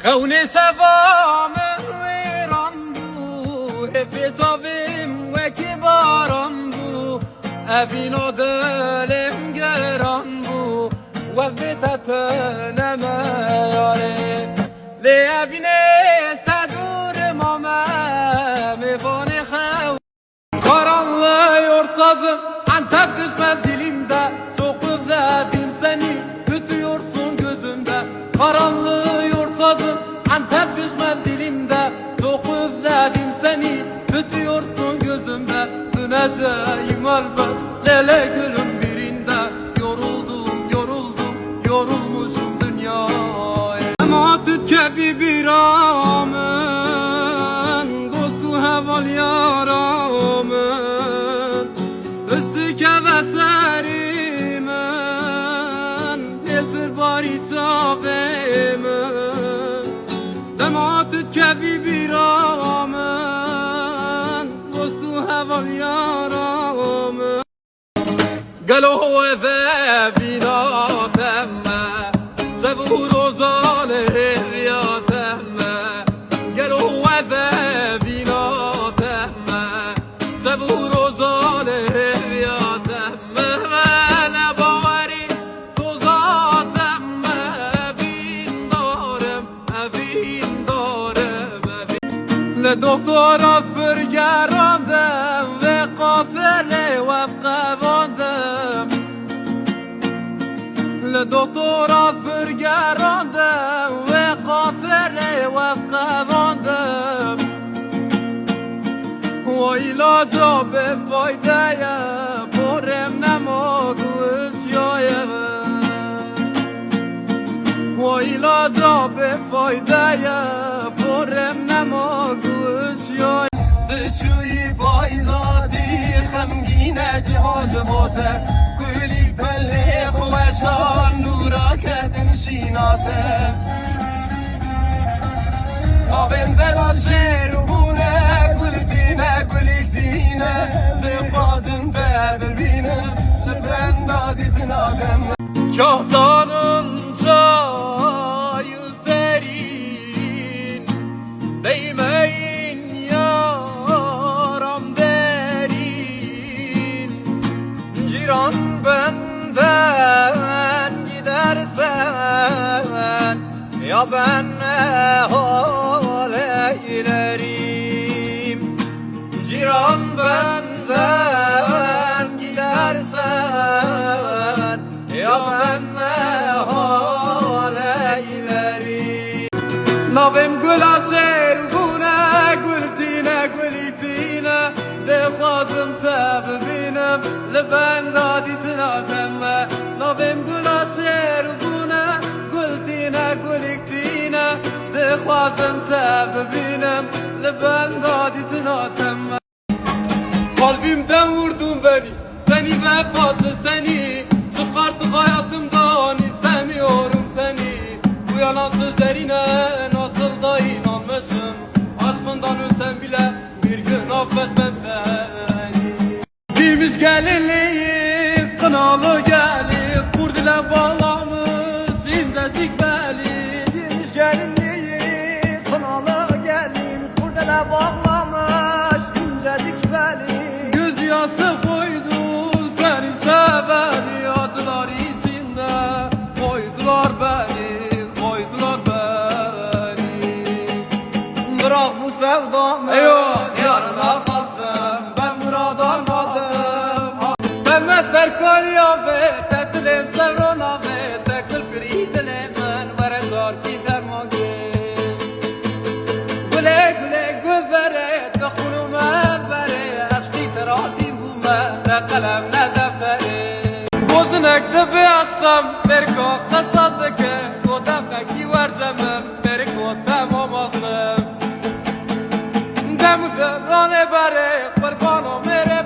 Eune sevamın veran bu, hefetavim ve kibaran bu, evin o dilim geran bu, ve vetatöneme yare. Le evine istedurum ama mevane xev. Karanlıyor sazım, Antep düşmez dilimde, çok özledim seni, tutuyorsun gözümde. Karanlıyor sazım, Antep düşmez dilimde, çok özledim seni, tutuyorsun gözümde. Döneceğim elbet, lele gülüm birinde, yorulmuşum dünyaya. Ama tütkefi bir amın, dostu heval yaramın, üstüke ve serimin, esir bari çavemin. Ama tütkefi bir amın, dostu heval yaramın. Galo eve binatemme, Zebur o zaliyatemme. Galo eve binatemme, Zebur o zaliyatemme. Ne bari tozatemme, evin darım. Le doktora bürgerandım ve kafele vefkavandım. Le doktora bürgerandım ve kafele vefkavandım. O ilaca befaydeye borem nemodu üsyaya. O ilaca befaydeye borem nemodu üsyaya. Dışıyı bayzadi خمگینه جهاز باته کلی پله خوشان نورا کدن شیناته آبم زرا شیرونه گلی دینه بخوازم ببینه لبندادی تنادم کهدانın çayı serin değmeyin yaram derin. Ciran benden gidersen ya ben ne hal eylerim. Ciran benden gidersen ya ben ne hal eylerim. Navim gula sergune gultine gulitine de khazım tevbinem leben daditna temme. Navim gula sergune gultine gulitine de khazım tevbinem leben daditna temme. Kalbimden vurdun beni, seni ve fazla seni, çıkartıp hayatımdan istemiyorum seni. Bu yalan sözlerine nasıl da inanmışım, aşkından ölsem bile bir gün affetmem seni. Giymiş gelinliği, kınalı gelip, kurdile bağlamış incecik beli. Giymiş gelinliği, kınalı gelip, kurdile bağlamış incecik beli. Göz yası koydu seni seveni, acılar içinde koydular beni. Bırak bu sevdamı, yarına kalsın, ben murad almadım. Ben mesler kıyafet, tetilim sevrona ve tekil gri dilimin, vere zor ki derman gül. Güle güle gözlere, tıkulume vere, aşkı teradim bu ne kalem ne defteri. Gözün ektibi aşkım, bir kokta sazıkı, kodaka ki vercemim, bir kotta mamasım. Rane bare, qurbano mere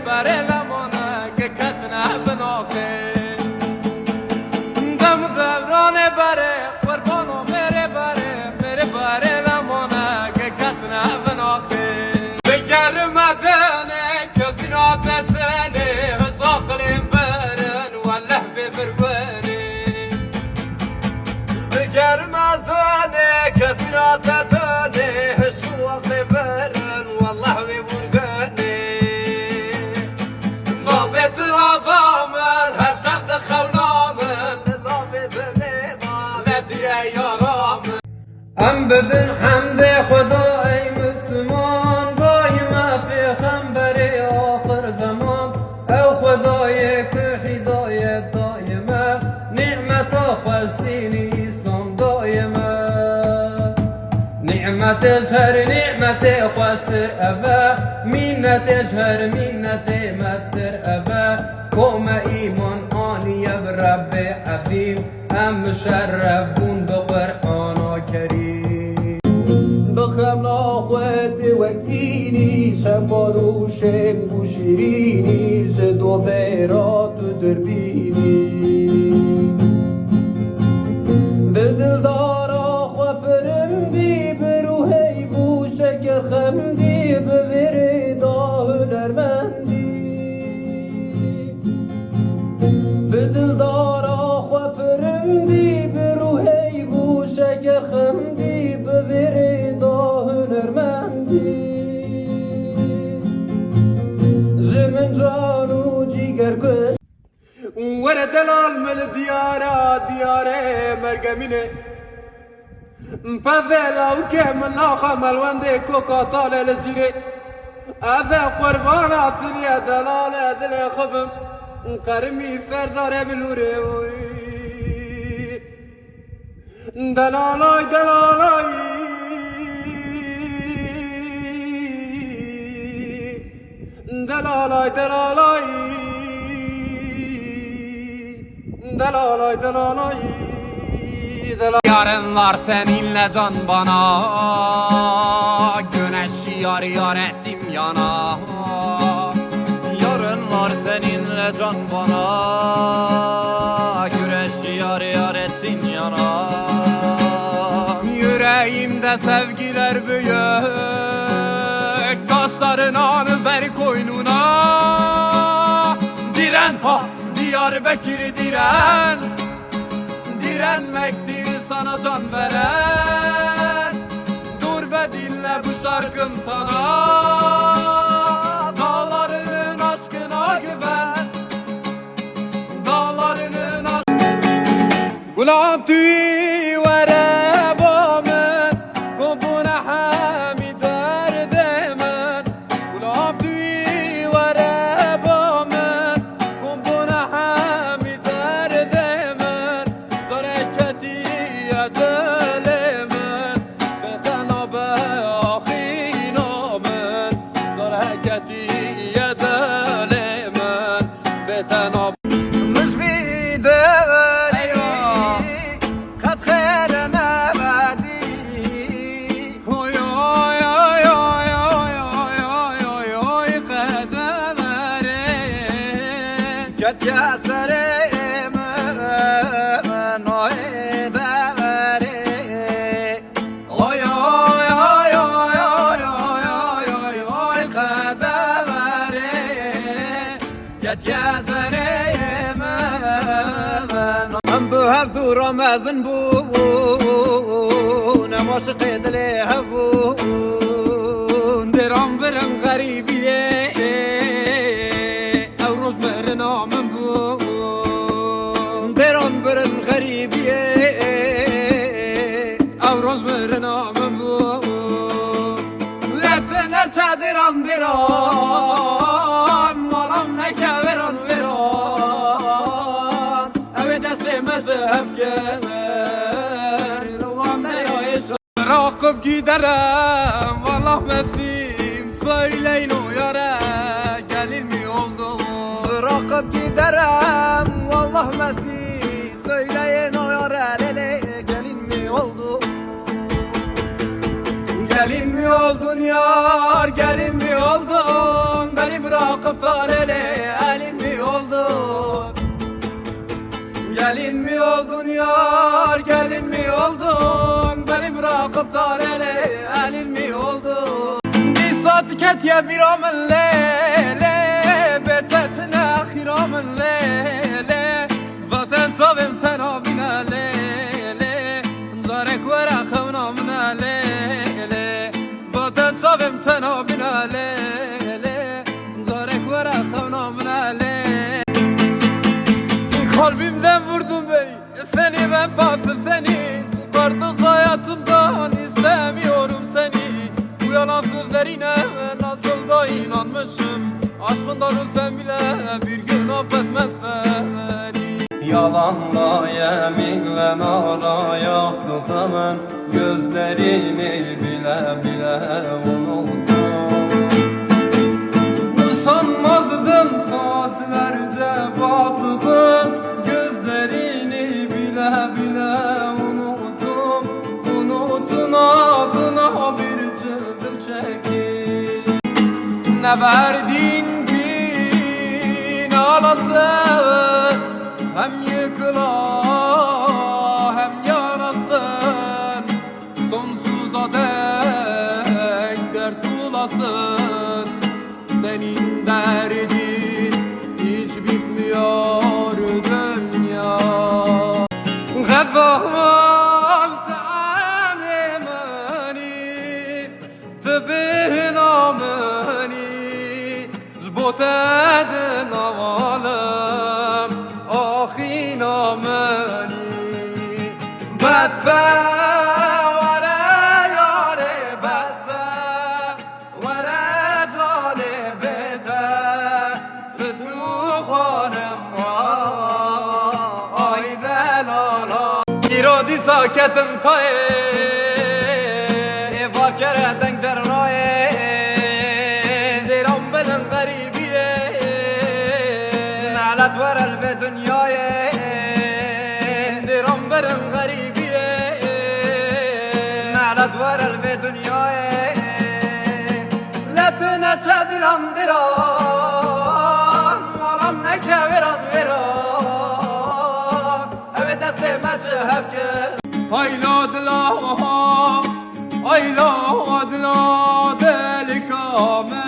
bare la mona che catna benoke. Dam rane bare, qurbano mere bare la mona che catna benoke. Bekar madane, kazinat tane, saqlim baran wallah be فرقاني. Bekar madane راتتني الشوق برن والله ببرقني نافت العظامن هسم دخلنامن نافت النظام ندي يارامن ام بدن حمد خدای مسلمان دايما في خنبري آخر زمان او خدای که هدایت دائمه نعمت فلسطینی اسلام دائمه نعمتش هر نعمت خوشتر اوه منتش هر منت مستر اوه کم ایمان آنیه برب عظیم ام مشرف بوند قرآن کریم بخم ناخوت وقتینی شباروشن و شیرینی زدو ذیرات و دربینی به دلدارا خو پرندی برو حیفو شکر خمدی به وردا هنرمندی به دلدارا خو پرندی برو حیفو شکر خمدی به وردا هنرمندی زمن جانو جیگر کش ورا دلال من ديارة ديارة مرقمينة بذلا وكم ناخا ملوندي كوكا طالع لزيري هذا قربانات يا دلال دل خبم قرمي سردار بلوري دلالاي دلالاي دلالاي دلالاي Dalalay dalalay dalalay yarın var seninle can bana güneş yar yar ettim yana yarın var seninle can bana güneş yar yar ettim yana yüreğimde sevgiler büyük kaslarını ver koynuna diren ha Diyarbakır diren direnmektir sana can veren dur ve dinle bu şarkım sana dağlarının aşkına güven dağlarının Gulam tüy vere bomen kubuna hamider demen Gulam tüy vere bomen kubuna hamider demen Dareketi yedelemen betanabe ahinamen Dareketi yedelemen betanabe يا سريم نويد غري اوي اوي اوي اوي اوي اوي اوي قدمري جت يا سريم ام بهذو رمزن بو نمشق دلي هبو درام برم غريبيه بران برن غریبیه او روز برن آمن بو لطفه چادران دران مالام نکه وران وران اوه دست مذهب کن روان دیایش راقب giderim والله meslim söyleyin o yara gelin mi oldu Bırakıp giderim vallah mesih söyleyin o yara lele gelin mi oldu Gelin mi oldun yar gelin mi oldun beni bırakıp da lele elin mi oldun Gelin mi oldun yar gelin mi oldun beni bırakıp da lele elin mi oldun Bir saat ket ya bir amel lele betetne خرام الليلة وطن صابم تنابنا ليلة دارك ورا خونا من Çık artık hayatımdan, istemiyorum seni. Bu yalan sözlerine nasıl da inanmışım. Aşkından ölsem bile bir gün affetmem seni. Yalanla yeminle araya tutamam, gözlerini bile bile unuttum. Usanmazdım saatlerce baktım, gözlerini bile bile unuttum. Unutun adına bir çözüm çektim. Ne verdin ki ne alasın, hem yıkıla hem yanasın. Sonsuza dek dert bulasın. Senin derdin hiç bitmiyor dünya. Gazal ta'alemani tebih namani zboted navalem ahi namani basa İradi saketim taye Vakere denk der raye Diram bilin garibiye Nalet verel ve dünyaya Diram bilin garibiye Nalet verel ve dünyaya Letine çediram diran Varam ne keviram viran Evet sevmeci hevke Ayla dila ayla dila delikamen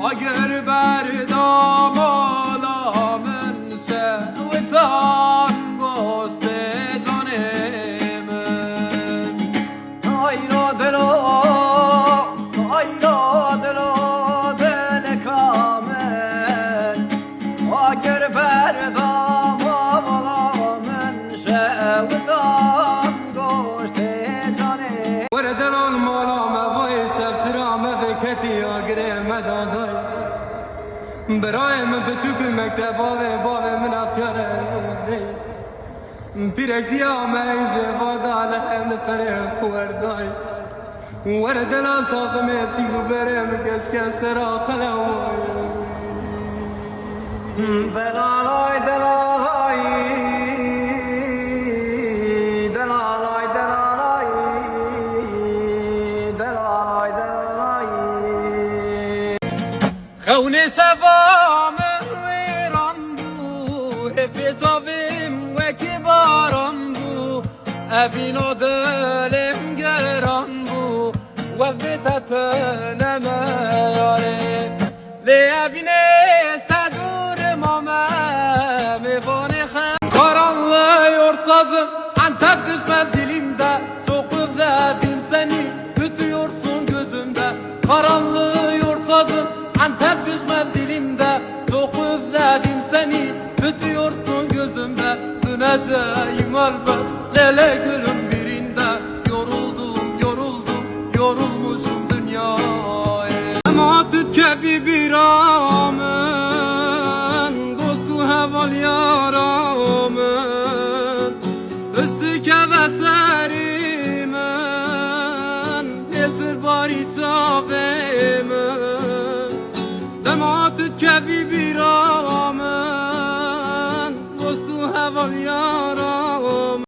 Ager berdam alamen şevtan goste canemen Ayla dila delikamen Ager berdam alamen şevtan وردن الملام وای شب ترام وکتی آگره مدادای برایم بچوک مکتب باوه من افیاره پیرک دیام ایجه وادال هم فرق وردای وردن الطاقم سیگو برم کش کسرا خلوای دلالای دلالای خونه سوام ویران بو حفظاویم و کباران بو اوین و دلم گران بو و ویتت نمیاره لی اوین استدور مامه میوانه خم karanlığı yorsazım Antep düşmez dilimde çok özledim seni tutuyorsun gözümde karanlığı yorsazım Antep düşmez dilimde çok özledim seni tutuyorsun gözümde döneceğim elbet lele gülüm birinde yoruldum yorulmuşum dünyaya ama tütkefi bir amen dostu heval yaramın üstüke ve serimen esir bari çavemen دمعتت كفي برامن وصو هوا اليارام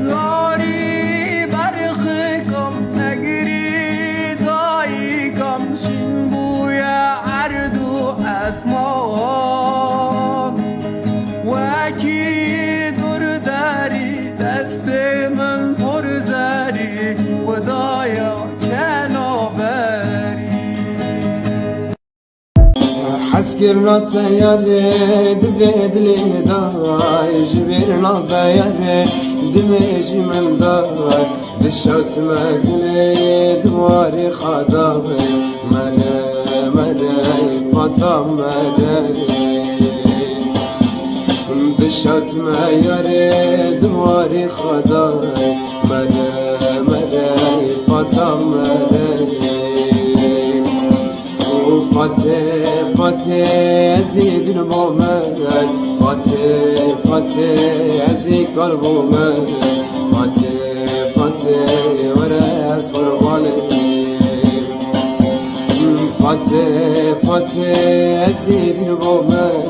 ناري برخكم نجري ضايقم شنبويا عردو اسمان واكيد درداري دست من پرزاري ودايا كنابري حسكرنا تيالي دبيد لي داي جبرنا بيالي دمجي من داي دشوت مقلي دواري خداوي ملاي فطم ملاي بشتم یاره دواری خدای مده مده فاطم مده فاته فاته ازید نبومد فاته فاته ازید قلبومد فاته فاته وره از قربانه فاته فاته ازید نبومد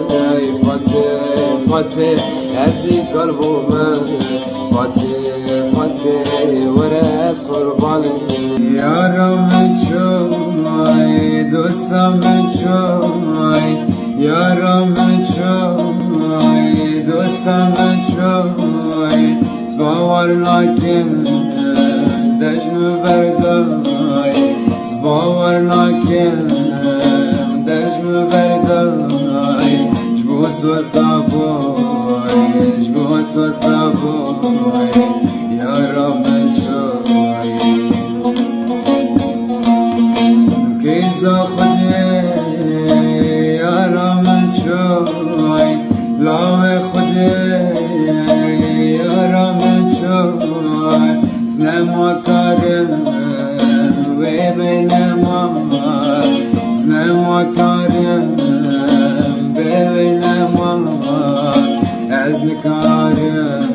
فاته فاته ازید قلبومد فاته فاته وره از قربانه یارم چوی دوستم چوی یارم چوی دوستم چوی باور نکن دشم بردای باور نکن دشم بردای جبو سوستا بوی جبو سوستا بوی یارم چوی کیزا خودی یارم چوی لاو خودی یارم چوی سنما کارم وی بینما سنما کارم وی بینما از نکارم